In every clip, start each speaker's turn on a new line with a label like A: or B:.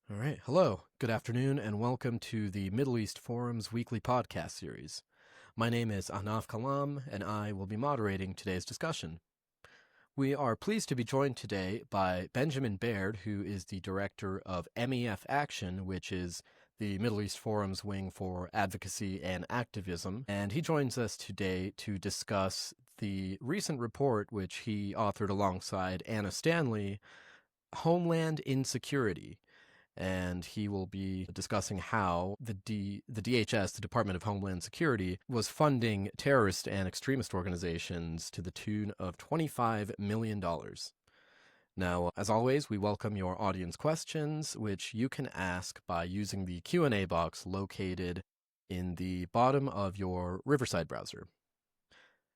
A: All right. Hello. Good afternoon, and welcome to the Middle East Forum's weekly podcast series. My name is Anaf Kalam, and I will be moderating today's discussion. We are pleased to be joined today by Benjamin Baird, who is the director of MEF Action, which is the Middle East Forum's wing for advocacy and activism. And he joins us today to discuss the recent report, which he authored alongside Anna Stanley, Homeland Insecurity. And he will be discussing how the DHS, the Department of Homeland Security, was funding terrorist and extremist organizations to the tune of $25 million. Now, as always, we welcome your audience questions, which you can ask by using the Q&A box located in the bottom of your Riverside browser.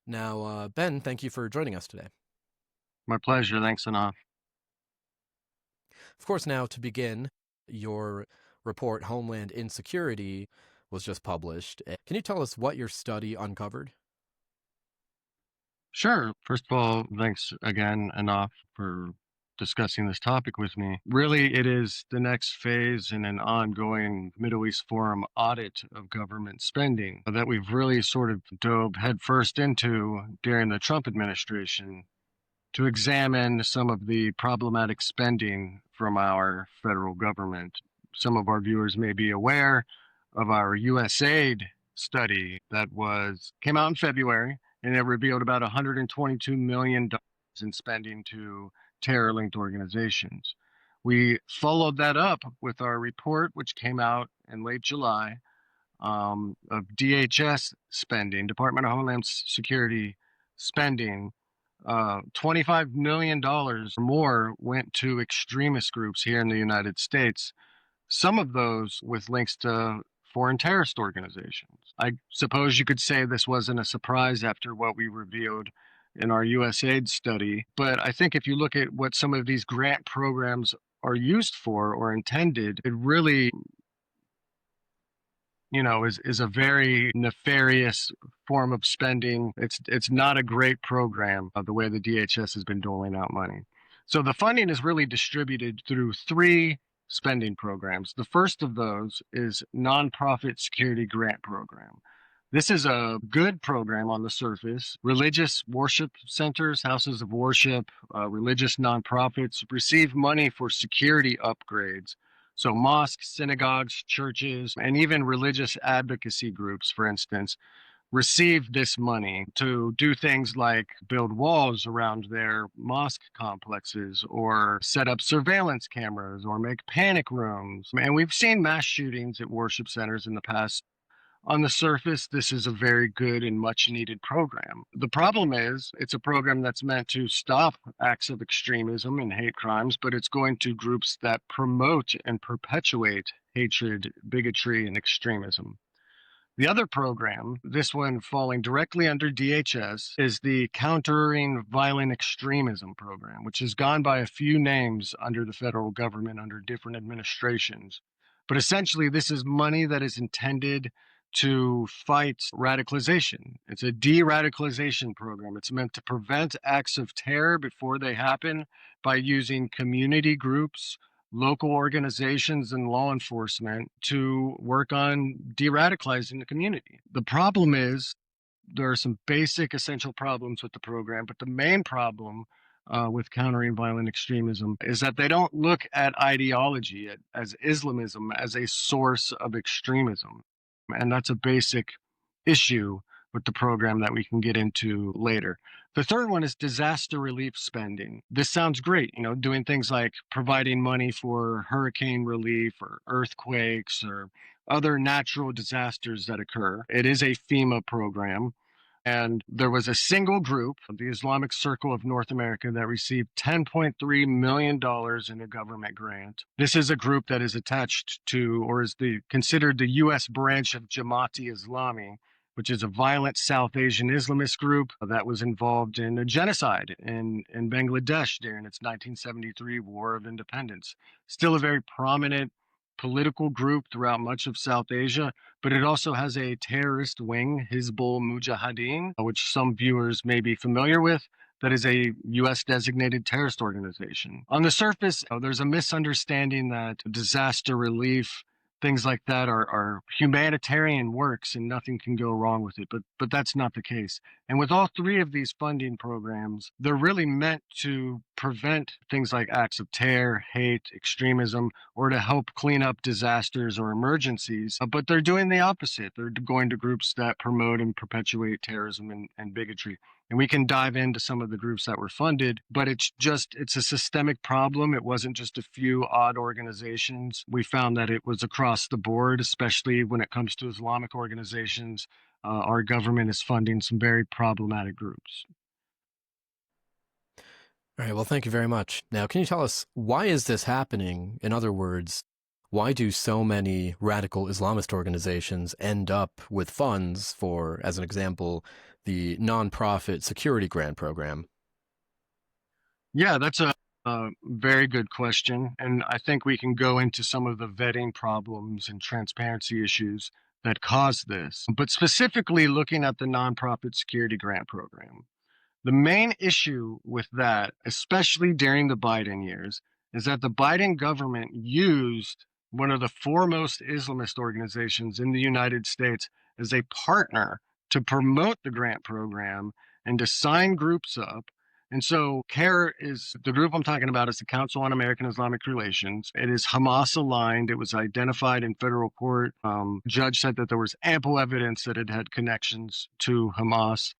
A: Now, Ben, thank you for joining us today.
B: My pleasure. Thanks, Anaf.
A: Of course, now to begin, your report, Homeland Insecurity, was just published. Can you tell us what your study uncovered?
B: Sure. First of all, thanks again, Anaf, for discussing this topic with me. Really, it is the next phase in an ongoing Middle East Forum audit of government spending that we've really sort of dove headfirst into during the Trump administration to examine some of the problematic spending from our federal government. Some of our viewers may be aware of our USAID study that came out in February, and it revealed about $122 million in spending to terror-linked organizations. We followed that up with our report, which came out in late July, of DHS spending, Department of Homeland Security spending. $25 million or more went to extremist groups here in the United States, some of those with links to foreign terrorist organizations. I suppose you could say this wasn't a surprise after what we revealed in our USAID study, but I think if you look at what some of these grant programs are used for or intended, it really is a very nefarious form of spending. It's not a great program of the way the DHS has been doling out money. So the funding is really distributed through three spending programs. The first of those is Nonprofit Security Grant Program. This is a good program on the surface. Religious worship centers, houses of worship, religious nonprofits receive money for security upgrades. So mosques, synagogues, churches, and even religious advocacy groups, for instance, receive this money to do things like build walls around their mosque complexes or set up surveillance cameras or make panic rooms. And we've seen mass shootings at worship centers in the past. On the surface, this is a very good and much needed program. The problem is it's a program that's meant to stop acts of extremism and hate crimes, but it's going to groups that promote and perpetuate hatred, bigotry, and extremism. The other program, this one falling directly under DHS, is the Countering Violent Extremism program, which has gone by a few names under the federal government under different administrations. But essentially, this is money that is intended to fight radicalization. It's a de-radicalization program. It's meant to prevent acts of terror before they happen by using community groups, local organizations, and law enforcement to work on de-radicalizing the community. The problem is there are some basic essential problems with the program, but the main problem with countering violent extremism is that they don't look at ideology, as Islamism, as a source of extremism. And that's a basic issue with the program that we can get into later. The third one is disaster relief spending. This sounds great, doing things like providing money for hurricane relief or earthquakes or other natural disasters that occur. It is a FEMA program. And there was a single group, the Islamic Circle of North America, that received $10.3 million in a government grant. This is a group that is attached to, or is considered the U.S. branch of Jamaat-e-Islami, which is a violent South Asian Islamist group that was involved in a genocide in Bangladesh during its 1973 War of Independence. Still a very prominent political group throughout much of South Asia, but it also has a terrorist wing, Hezbollah Mujahideen, which some viewers may be familiar with. that is a U.S. designated terrorist organization. On the surface, there's a misunderstanding that disaster relief, things like that are humanitarian works and nothing can go wrong with it. But that's not the case. And with all three of these funding programs, they're really meant to prevent things like acts of terror, hate, extremism, or to help clean up disasters or emergencies. But they're doing the opposite. They're going to groups that promote and perpetuate terrorism and bigotry. And we can dive into some of the groups that were funded, but it's a systemic problem. It wasn't just a few odd organizations. We found that it was across the board, especially when it comes to Islamic organizations. Our government is funding some very problematic groups.
A: All right, well, thank you very much. Now, can you tell us, why is this happening? In other words, why do so many radical Islamist organizations end up with funds for, as an example, the nonprofit security grant program?
B: Yeah, that's a very good question. And I think we can go into some of the vetting problems and transparency issues that cause this. But specifically looking at the nonprofit security grant program, the main issue with that, especially during the Biden years, is that the Biden government used one of the foremost Islamist organizations in the United States as a partner to promote the grant program and to sign groups up. And so CARE is the group I'm talking about is the Council on American Islamic Relations. It is Hamas aligned. It was identified in federal court. Judge said that there was ample evidence that it had connections to Hamas.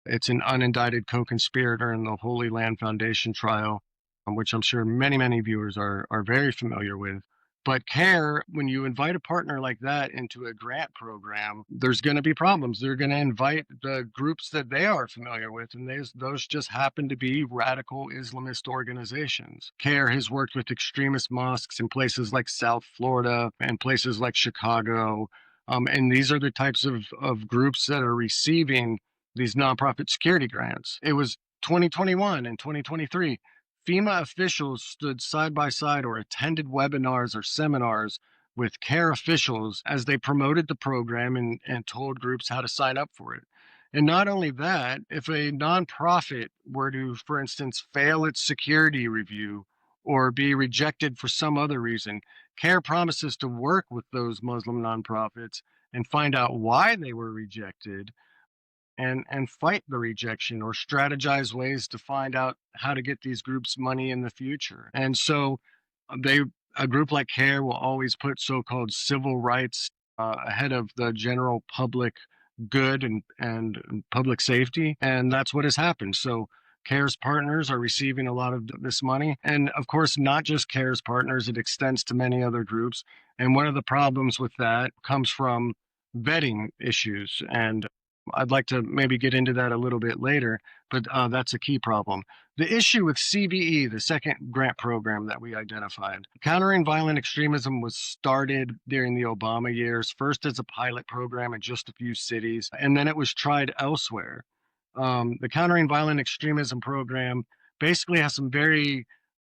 B: It's an unindicted co-conspirator in the Holy Land Foundation trial, which I'm sure many, many viewers are very familiar with. But CARE, when you invite a partner like that into a grant program, there's going to be problems. They're going to invite the groups that they are familiar with, and those just happen to be radical Islamist organizations. CARE has worked with extremist mosques in places like South Florida and places like Chicago. And these are the types of groups that are receiving these nonprofit security grants. It was 2021 and 2023. FEMA officials stood side by side or attended webinars or seminars with CARE officials as they promoted the program and told groups how to sign up for it. And not only that, if a nonprofit were to, for instance, fail its security review or be rejected for some other reason, CARE promises to work with those Muslim nonprofits and find out why they were rejected and fight the rejection or strategize ways to find out how to get these groups money in the future. And so a group like CARE will always put so-called civil rights ahead of the general public good and public safety. And that's what has happened. So CARE's partners are receiving a lot of this money. And of course, not just CARE's partners, it extends to many other groups. And one of the problems with that comes from vetting issues. And I'd like to maybe get into that a little bit later, but that's a key problem. The issue with CVE, the second grant program that we identified, countering violent extremism was started during the Obama years, first as a pilot program in just a few cities, and then it was tried elsewhere. The countering violent extremism program basically has some very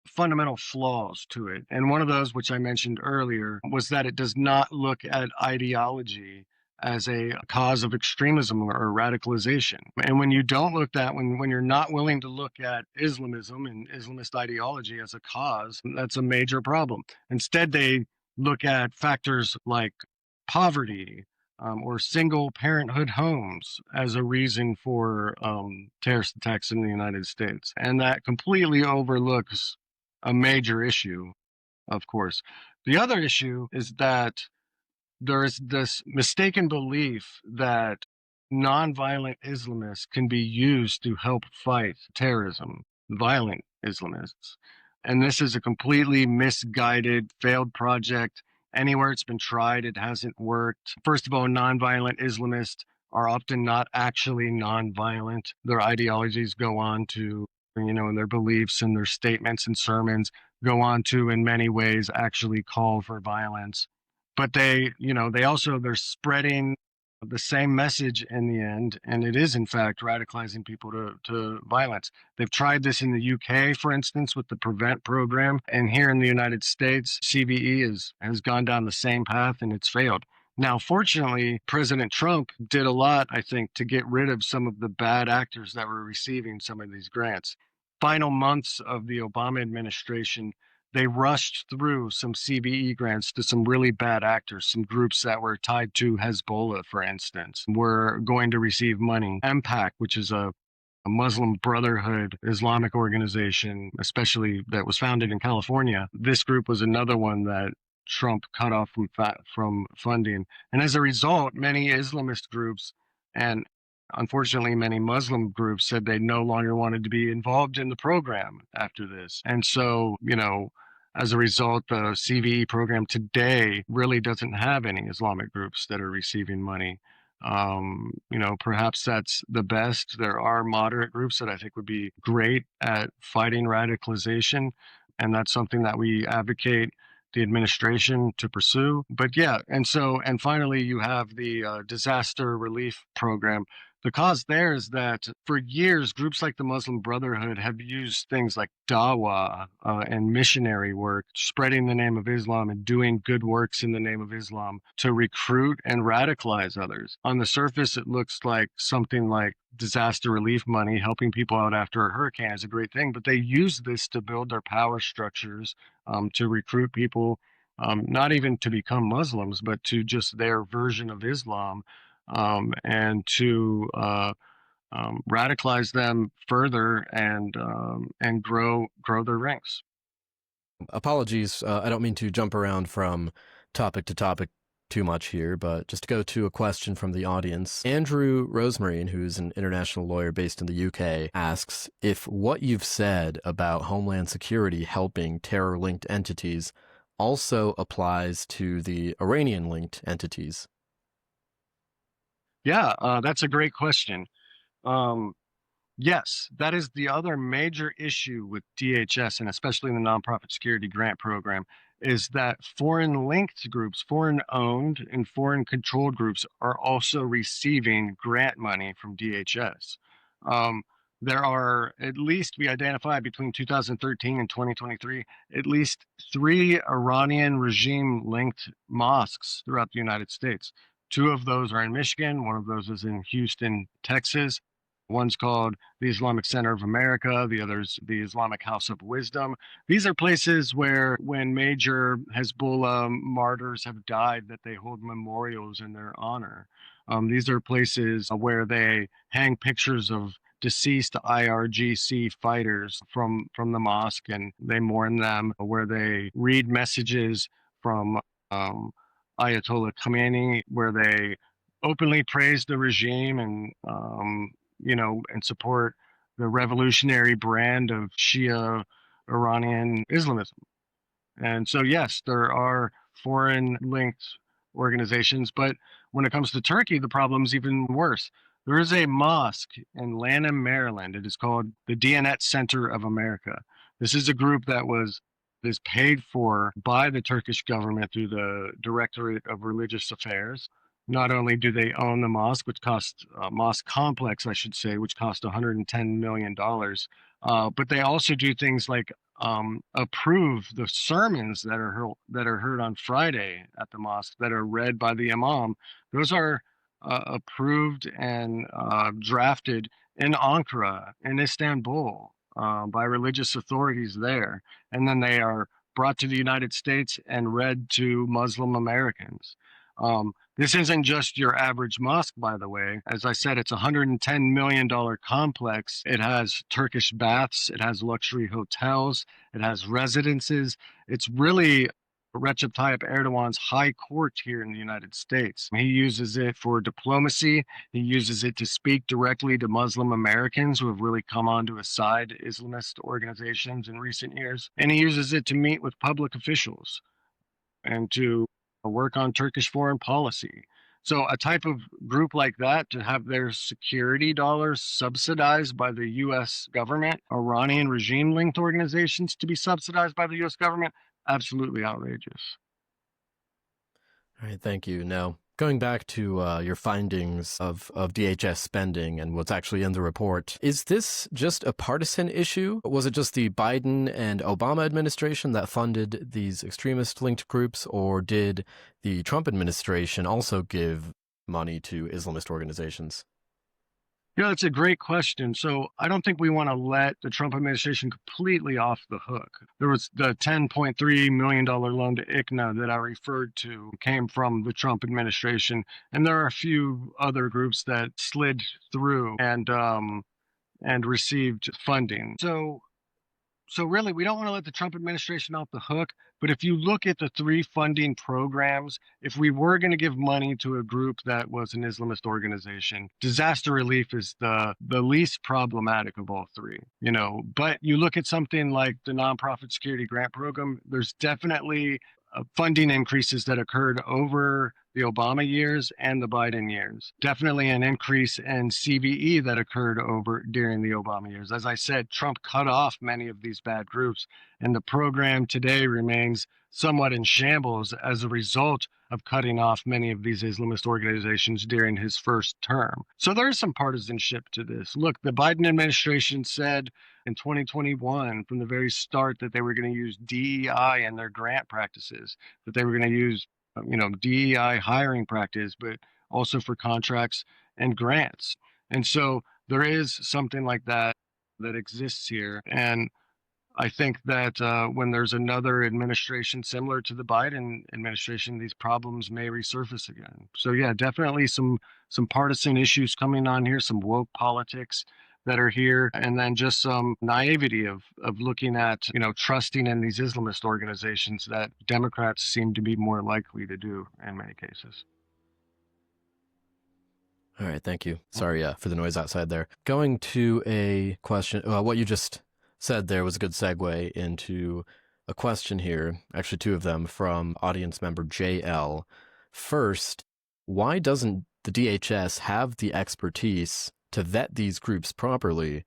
B: fundamental flaws to it. And one of those, which I mentioned earlier, was that it does not look at ideology as a cause of extremism or radicalization. And when you don't look at, when you're not willing to look at Islamism and Islamist ideology as a cause, that's a major problem. Instead, they look at factors like poverty or single parenthood homes as a reason for terrorist attacks in the United States. And that completely overlooks a major issue, of course. The other issue is that there is this mistaken belief that nonviolent Islamists can be used to help fight terrorism, violent Islamists. And this is a completely misguided, failed project. Anywhere it's been tried, it hasn't worked. First of all, nonviolent Islamists are often not actually nonviolent. Their ideologies go on to, and their beliefs and their statements and sermons go on to, in many ways, actually call for violence. But they're spreading the same message in the end, and it is in fact radicalizing people to violence. They've tried this in the UK, for instance, with the Prevent program, and here in the United States, CVE has gone down the same path and it's failed. Now, fortunately, President Trump did a lot, I think, to get rid of some of the bad actors that were receiving some of these grants. Final months of the Obama administration, they rushed through some CBE grants to some really bad actors, some groups that were tied to Hezbollah, for instance, were going to receive money. MPAC, which is a Muslim Brotherhood Islamic organization, especially that was founded in California. This group was another one that Trump cut off from funding. And as a result, many Islamist groups and unfortunately many Muslim groups said they no longer wanted to be involved in the program after this. And so, as a result, the CVE program today really doesn't have any Islamic groups that are receiving money. Perhaps that's the best. There are moderate groups that I think would be great at fighting radicalization, and that's something that we advocate the administration to pursue. But yeah, and finally, you have the disaster relief program. The cause there is that for years, groups like the Muslim Brotherhood have used things like dawah and missionary work, spreading the name of Islam and doing good works in the name of Islam to recruit and radicalize others. On the surface, it looks like something like disaster relief money, helping people out after a hurricane is a great thing, but they use this to build their power structures, to recruit people, not even to become Muslims, but to just their version of Islam, and to radicalize them further and grow their ranks.
A: Apologies, I don't mean to jump around from topic to topic too much here, but just to go to a question from the audience. Andrew Rosemarine, who's an international lawyer based in the UK, asks if what you've said about Homeland Security helping terror-linked entities also applies to the Iranian-linked entities.
B: Yeah, that's a great question. Yes, that is the other major issue with DHS, and especially in the nonprofit security grant program, is that foreign linked groups, foreign owned and foreign controlled groups are also receiving grant money from DHS. There are at least, we identified between 2013 and 2023, at least 3 Iranian regime linked mosques throughout the United States. 2 of those are in Michigan, one of those is in Houston, Texas. One's called the Islamic Center of America, the other's the Islamic House of Wisdom. These are places where, when major Hezbollah martyrs have died, that they hold memorials in their honor. These are places where they hang pictures of deceased IRGC fighters from the mosque, and they mourn them, where they read messages from Ayatollah Khamenei, where they openly praise the regime and and support the revolutionary brand of Shia Iranian Islamism. And so, yes, there are foreign linked organizations, but when it comes to Turkey, the problem's even worse. There is a mosque in Lanham, Maryland. It is called the Diyanet Center of America. This is a group that is paid for by the Turkish government through the Directorate of Religious Affairs. Not only do they own the mosque, which cost mosque complex, I should say, which cost $110 million, but they also do things like approve the sermons that are heard on Friday at the mosque that are read by the imam. Those are approved and drafted in Ankara, in Istanbul, by religious authorities there, and then they are brought to the United States and read to Muslim Americans. This isn't just your average mosque, by the way. As I said, it's a $110 million complex. It has Turkish baths, it has luxury hotels, it has residences. It's really Recep Tayyip Erdogan's high court here in the United States. He uses it for diplomacy. He uses it to speak directly to Muslim Americans who have really come onto his side, Islamist organizations in recent years. And he uses it to meet with public officials and to work on Turkish foreign policy. So a type of group like that, to have their security dollars subsidized by the US government, Iranian regime-linked organizations to be subsidized by the US government, absolutely outrageous.
A: All right, thank you. Now, Going back to your findings of DHS spending and what's actually in the report, is this just a partisan issue? Was it just the Biden and Obama administration that funded these extremist-linked groups, or did the Trump administration also give money to Islamist organizations?
B: Yeah, that's a great question. So I don't think we want to let the Trump administration completely off the hook. There was the $10.3 million loan to ICNA that I referred to came from the Trump administration. And there are a few other groups that slid through and received funding. So really, we don't want to let the Trump administration off the hook. But if you look at the three funding programs, if we were going to give money to a group that was an Islamist organization, disaster relief is the least problematic of all three. But you look at something like the nonprofit security grant program, there's definitely funding increases that occurred over the Obama years and the Biden years. Definitely an increase in CVE that occurred during the Obama years. As I said, Trump cut off many of these bad groups, and the program today remains somewhat in shambles as a result of cutting off many of these Islamist organizations during his first term. So there's some partisanship to this. Look, the Biden administration said in 2021 from the very start that they were going to use DEI in their grant practices, that they were going to use DEI hiring practice, but also for contracts and grants. And so there is something like that exists here. And I think that when there's another administration similar to the Biden administration, these problems may resurface again. So yeah, definitely some partisan issues coming on here, some woke politics that are here, and then just some naivety of looking at, trusting in these Islamist organizations that Democrats seem to be more likely to do in many cases.
A: All right, thank you. Sorry for the noise outside there. Going to a question, what you just said there was a good segue into a question here, actually two of them, from audience member JL. First, why doesn't the DHS have the expertise to vet these groups properly?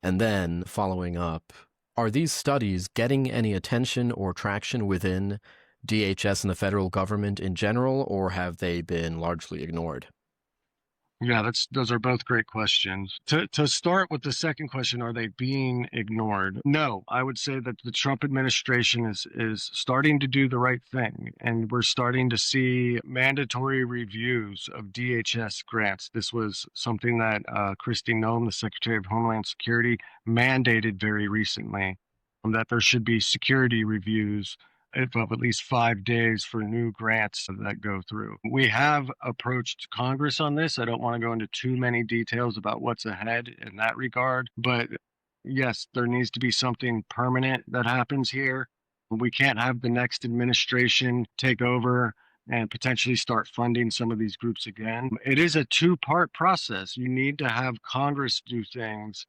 A: And then following up, are these studies getting any attention or traction within DHS and the federal government in general, or have they been largely ignored?
B: Yeah, those are both great questions. To start with the second question, are they being ignored? No, I would say that the Trump administration is starting to do the right thing, and we're starting to see mandatory reviews of DHS grants. This was something that Kristi Noem, the Secretary of Homeland Security, mandated very recently, that there should be security reviews of at least 5 days for new grants that go through. We have approached Congress on this. I don't want to go into too many details about what's ahead in that regard, but yes, there needs to be something permanent that happens here. We can't have the next administration take over and potentially start funding some of these groups again. It is a two-part process. You need to have Congress do things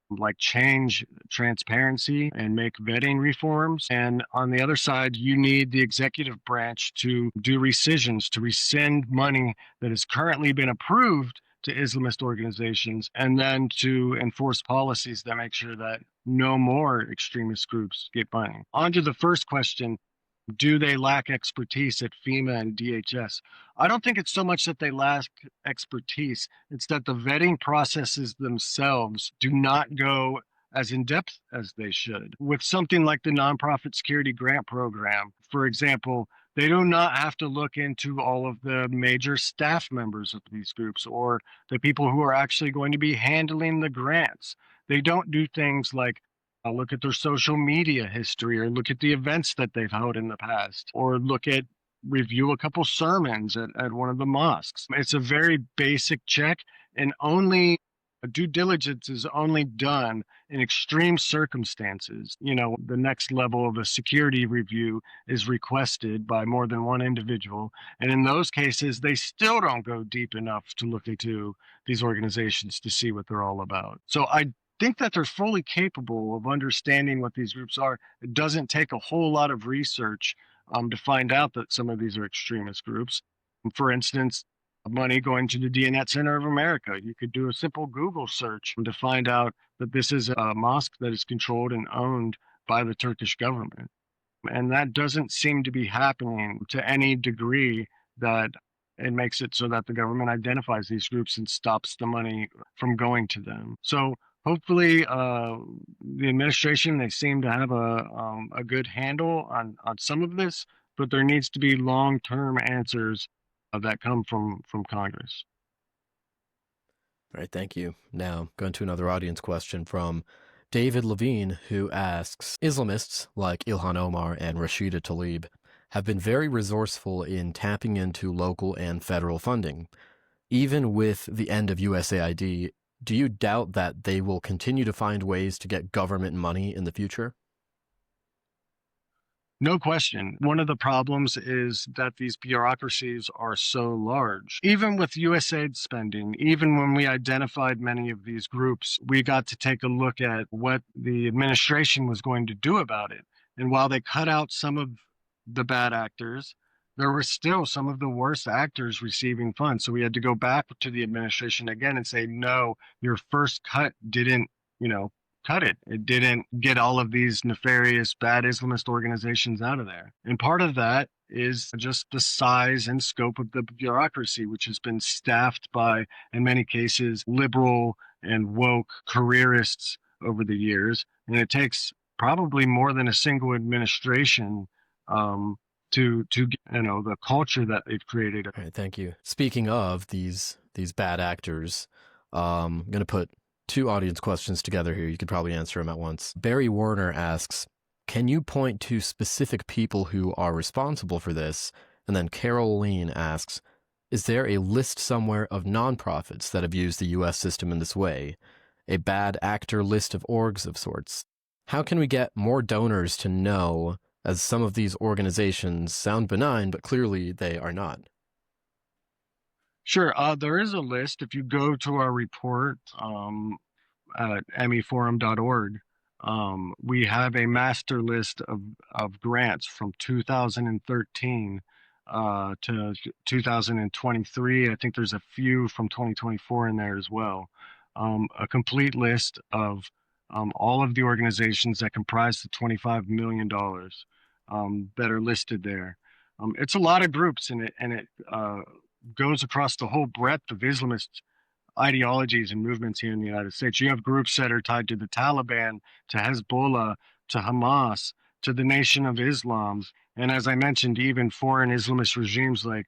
B: like change transparency and make vetting reforms. And on the other side, you need the executive branch to do rescissions, to rescind money that has currently been approved to Islamist organizations, and then to enforce policies that make sure that no more extremist groups get money. On to the first question, do they lack expertise at FEMA and DHS? I don't think it's so much that they lack expertise. It's that the vetting processes themselves do not go as in depth as they should. With something like the nonprofit security grant program, for example, they do not have to look into all of the major staff members of these groups or the people who are actually going to be handling the grants. They don't do things like look at their social media history or look at the events that they've held in the past or review a couple sermons at one of the mosques. It's a very basic check, and only due diligence is only done in extreme circumstances. The next level of a security review is requested by more than one individual. And in those cases, they still don't go deep enough to look into these organizations to see what they're all about. So I think that they're fully capable of understanding what these groups are. It doesn't take a whole lot of research to find out that some of these are extremist groups. For instance, money going to the DNet Center of America. You could do a simple Google search to find out that this is a mosque that is controlled and owned by the Turkish government. And that doesn't seem to be happening to any degree that it makes it so that the government identifies these groups and stops the money from going to them. So hopefully, the administration, they seem to have a good handle on some of this, but there needs to be long-term answers that come from Congress.
A: All right, thank you. Now, going to another audience question from David Levine, who asks, Islamists like Ilhan Omar and Rashida Tlaib have been very resourceful in tapping into local and federal funding. Even with the end of USAID, do you doubt that they will continue to find ways to get government money in the future?
B: No question. One of the problems is that these bureaucracies are so large. Even with USAID spending, even when we identified many of these groups, we got to take a look at what the administration was going to do about it. And while they cut out some of the bad actors, there were still some of the worst actors receiving funds. So we had to go back to the administration again and say, no, your first cut didn't, cut it. It didn't get all of these nefarious, bad Islamist organizations out of there. And part of that is just the size and scope of the bureaucracy, which has been staffed by, in many cases, liberal and woke careerists over the years. And it takes probably more than a single administration to the culture that they've created.
A: All right, thank you. Speaking of these bad actors, I'm going to put two audience questions together here. You could probably answer them at once. Barry Warner asks, can you point to specific people who are responsible for this? And then Carol Lean asks, is there a list somewhere of nonprofits that have used the U.S. system in this way? A bad actor list of orgs of sorts? How can we get more donors to know, as some of these organizations sound benign, but clearly they are not?
B: Sure. There is a list. If you go to our report at meforum.org, we have a master list of grants from 2013 to 2023. I think there's a few from 2024 in there as well. A complete list of all of the organizations that comprise the $25 million that are listed there. It's a lot of groups, and it goes across the whole breadth of Islamist ideologies and movements here in the United States. You have groups that are tied to the Taliban, to Hezbollah, to Hamas, to the Nation of Islam, and as I mentioned, even foreign Islamist regimes like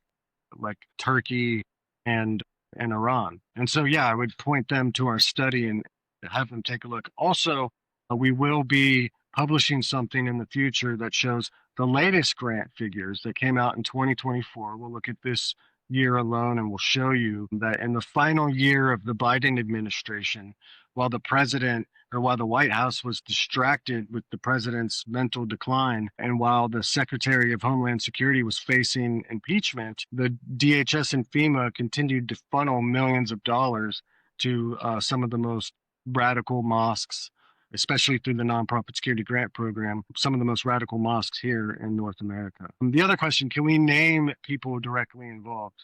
B: Turkey and Iran. And so, yeah, I would point them to our study and have them take a look. Also, we will be publishing something in the future that shows the latest grant figures that came out in 2024. We'll look at this year alone, and we'll show you that in the final year of the Biden administration, while the White House was distracted with the president's mental decline, and while the Secretary of Homeland Security was facing impeachment, the DHS and FEMA continued to funnel millions of dollars to some of the most radical mosques, especially through the Nonprofit Security Grant Program, some of the most radical mosques here in North America. The other question, can we name people directly involved?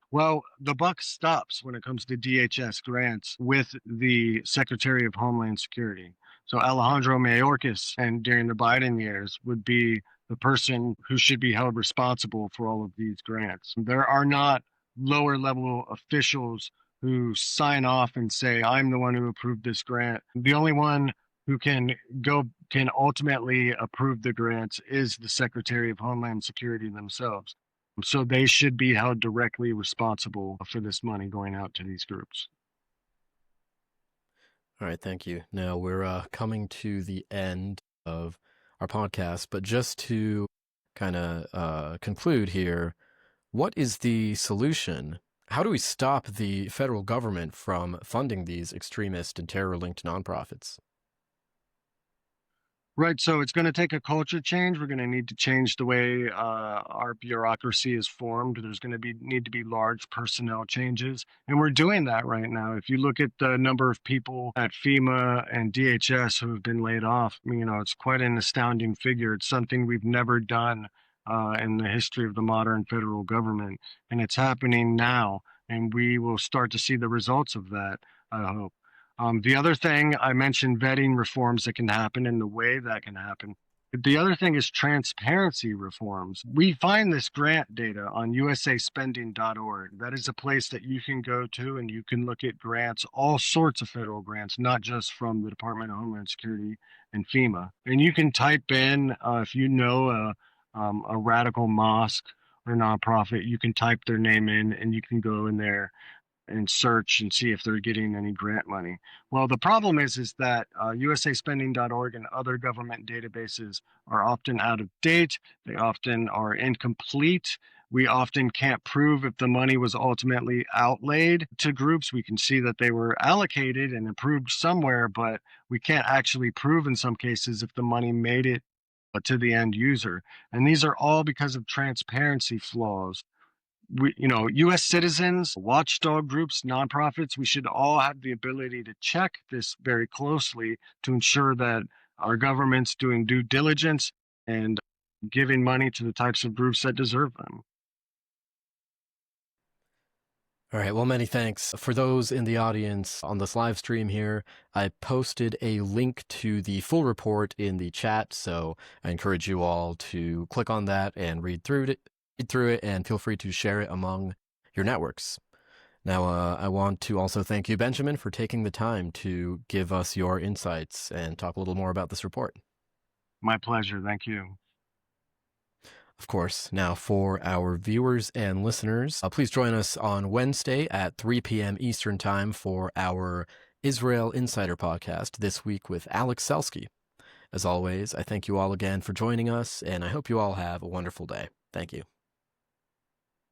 B: Well, the buck stops when it comes to DHS grants with the Secretary of Homeland Security. So Alejandro Mayorkas, and during the Biden years, would be the person who should be held responsible for all of these grants. There are not lower level officials who sign off and say, I'm the one who approved this grant. The only one who can ultimately approve the grants is the Secretary of Homeland Security themselves. So they should be held directly responsible for this money going out to these groups.
A: All right, thank you. Now we're coming to the end of our podcast, but just to kind of conclude here, what is the solution? How do we stop the federal government from funding these extremist and terror-linked nonprofits?
B: Right. So it's going to take a culture change. We're going to need to change the way our bureaucracy is formed. There's going to need to be large personnel changes. And we're doing that right now. If you look at the number of people at FEMA and DHS who have been laid off, it's quite an astounding figure. It's something we've never done in the history of the modern federal government. And it's happening now. And we will start to see the results of that, I hope. The other thing I mentioned, vetting reforms that can happen and the way that can happen. The other thing is transparency reforms. We find this grant data on usaspending.org. That is a place that you can go to and you can look at grants, all sorts of federal grants, not just from the Department of Homeland Security and FEMA. And you can type in, if you know a radical mosque or nonprofit, you can type their name in and you can go in there and search and see if they're getting any grant money. Well, the problem is that usaspending.org and other government databases are often out of date. They often are incomplete. We often can't prove if the money was ultimately outlaid to groups. We can see that they were allocated and approved somewhere, but we can't actually prove in some cases if the money made it to the end user. And these are all because of transparency flaws. U.S. citizens, watchdog groups, nonprofits, we should all have the ability to check this very closely to ensure that our government's doing due diligence and giving money to the types of groups that deserve them.
A: All right, well, many thanks. For those in the audience on this live stream here, I posted a link to the full report in the chat, so I encourage you all to click on that and read through it, and feel free to share it among your networks. Now, I want to also thank you, Benjamin, for taking the time to give us your insights and talk a little more about this report.
B: My pleasure. Thank you.
A: Of course. Now, for our viewers and listeners, please join us on Wednesday at 3 p.m. Eastern Time for our Israel Insider podcast this week with Alex Selsky. As always, I thank you all again for joining us, and I hope you all have a wonderful day. Thank you.